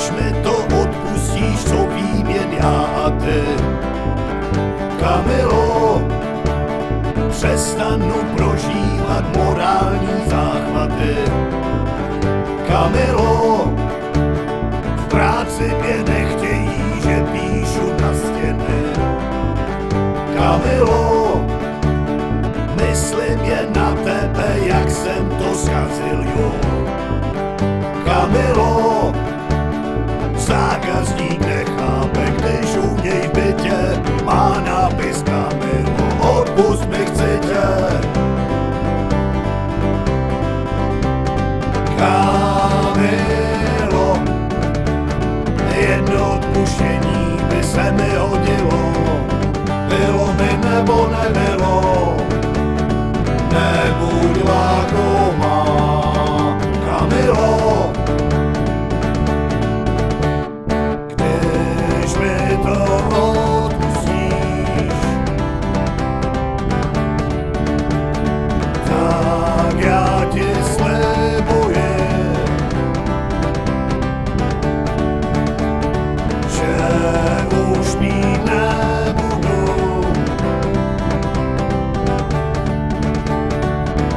když mi to odpustíš, co vím jen já a ty. Kamilo, přestanu prožívat morální záchvaty. Kamilo, v práci mě nechtějí, že píšu na stěny. Kamilo, myslím jen na tebe, jak jsem to zkazil, jo. Kamilo, zákazník nechápe, když u něj v bytě má nápis Kamilo, odpust mi, chci tě. Kamilo, jedno odpuštění by se mi hodilo, bylo by nebo nebylo, nebuď lákomá. Kamilo, když mi to odpustíš, tak já ti slibuji, že už mít nebudu.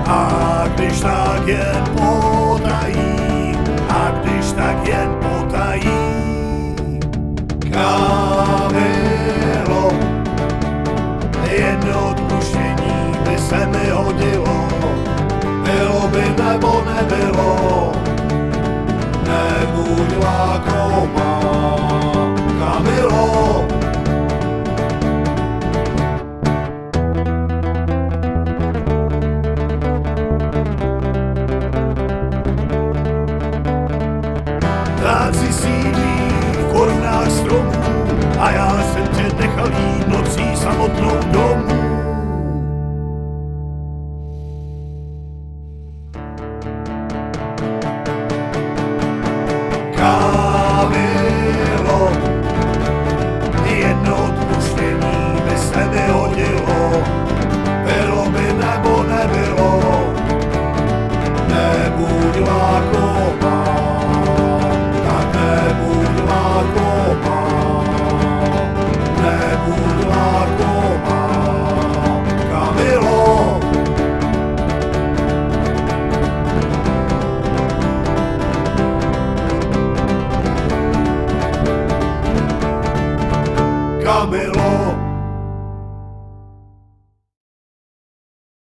A když tak jen potají, a když tak jen potají. Kamilo, jedno odpuštění by se mi hodilo, bylo by nebo nebylo, nebuď lákomá. Kamilo, ptáci sídlí v korunách stromů a já jsem tě nechal jít nocí samotnou domů.